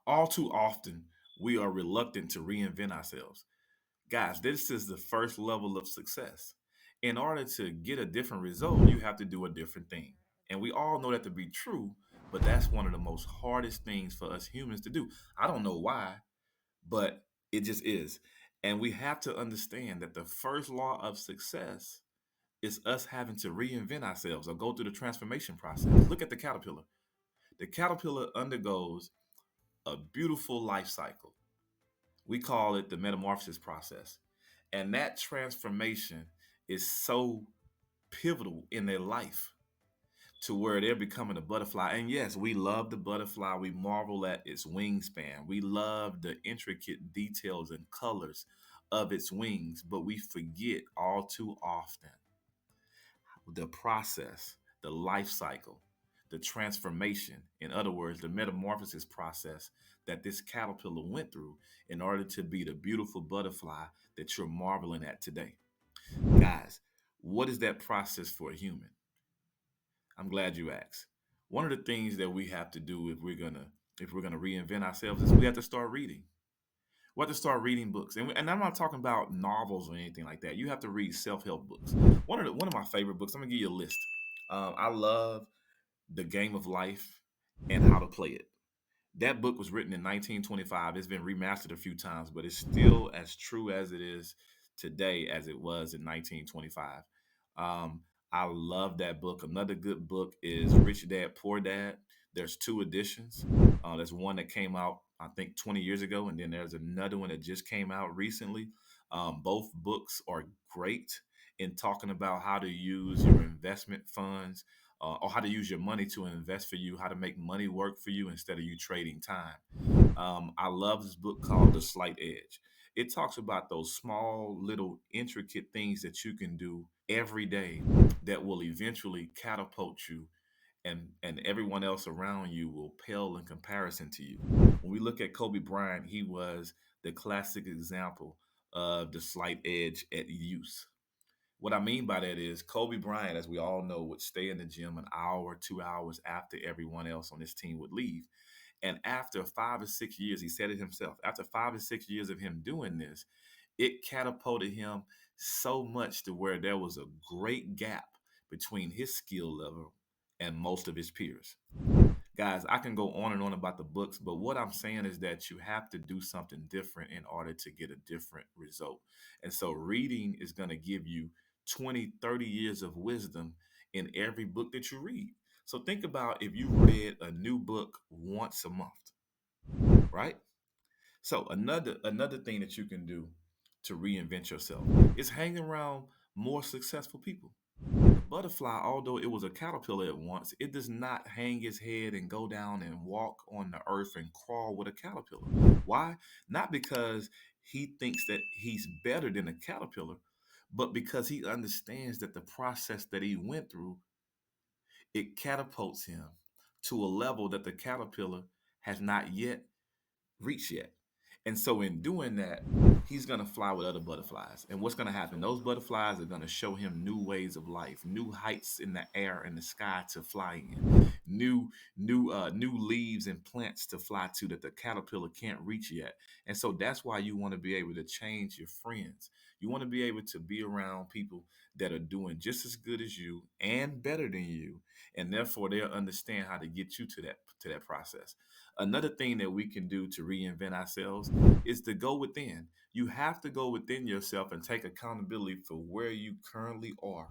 All too often, we are reluctant to reinvent ourselves. Guys, this is the first level of success. In order to get a different result, you have to do a different thing. And we all know that to be true, but that's one of the most hardest things for us humans to do. I don't know why, but it just is. And we have to understand that the first law of success is us having to reinvent ourselves or go through the transformation process. Look at the caterpillar. The caterpillar undergoes a beautiful life cycle. We call it the metamorphosis process. And that transformation is so pivotal in their life to where they're becoming a butterfly. And yes, we love the butterfly. We marvel at its wingspan. We love the intricate details and colors of its wings, but we forget all too often the process, the life cycle, the transformation, in other words, the metamorphosis process that this caterpillar went through in order to be the beautiful butterfly that you're marveling at today. Guys, what is that process for a human? I'm glad you asked. One of the things that we have to do if we're gonna reinvent ourselves is we have to start reading. We have to start reading books, and I'm not talking about novels or anything like that. You have to read self-help books. One of my favorite books. I'm gonna give you a list. I love The Game of Life and How to Play It. That book was written in 1925. It's been remastered a few times, but it's still as true as it is today as it was in 1925. Um, I love that book. Another good book is Rich Dad Poor Dad. There's two editions. There's one that came out, I think, 20 years ago, and then there's another one that just came out recently. Both books are great in talking about how to use your investment funds or how to use your money to invest for you, how to make money work for you instead of you trading time. I love this book called The Slight Edge. It talks about those small, little, intricate things that you can do every day that will eventually catapult you, and everyone else around you will pale in comparison to you. When we look at Kobe Bryant, he was the classic example of the slight edge at use. What I mean by that is Kobe Bryant, as we all know, would stay in the gym an hour, 2 hours after everyone else on his team would leave. And after 5 or 6 years, he said it himself, after 5 or 6 years of him doing this, it catapulted him so much to where there was a great gap between his skill level and most of his peers. Guys, I can go on and on about the books, but what I'm saying is that you have to do something different in order to get a different result. And so reading is going to give you 20, 30 years of wisdom in every book that you read. So think about if you read a new book once a month, right? So another thing that you can do to reinvent yourself is hang around more successful people. The butterfly, although it was a caterpillar at once, it does not hang its head and go down and walk on the earth and crawl with a caterpillar. Why? Not because he thinks that he's better than a caterpillar, but because he understands that the process that he went through, it catapults him to a level that the caterpillar has not yet reach yet. And so in doing that, he's going to fly with other butterflies. And what's going to happen? Those butterflies are going to show him new ways of life, new heights in the air and the sky to fly in, new leaves and plants to fly to that the caterpillar can't reach yet. And so that's why you want to be able to change your friends. You want to be able to be around people that are doing just as good as you and better than you, and therefore they'll understand how to get you to that process. Another thing that we can do to reinvent ourselves is to go within. You have to go within yourself and take accountability for where you currently are.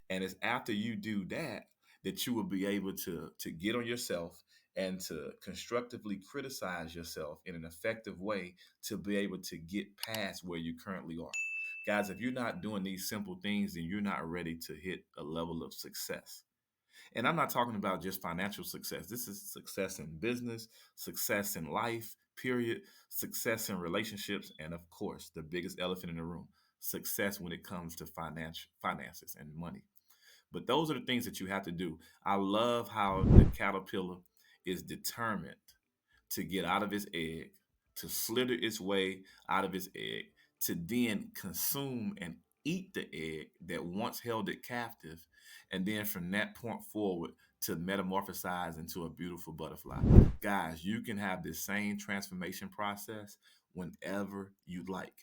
And it's after you do that that you will be able to get on yourself and to constructively criticize yourself in an effective way to be able to get past where you currently are. Guys, if you're not doing these simple things, then you're not ready to hit a level of success. And I'm not talking about just financial success. This is success in business, success in life, period, success in relationships, and of course, the biggest elephant in the room, success when it comes to finances and money. But those are the things that you have to do. I love how the caterpillar is determined to get out of its egg, to slither its way out of its egg, to then consume and eat the egg that once held it captive. And then from that point forward, to metamorphosize into a beautiful butterfly. Guys, you can have this same transformation process whenever you like.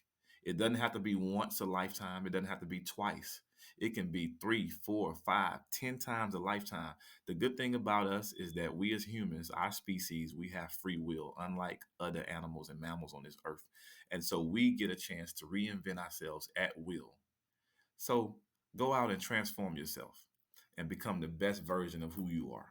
It doesn't have to be once a lifetime. It doesn't have to be twice. It can be three, four, five, 10 times a lifetime. The good thing about us is that we as humans, our species, we have free will, unlike other animals and mammals on this earth. And so we get a chance to reinvent ourselves at will. So go out and transform yourself and become the best version of who you are.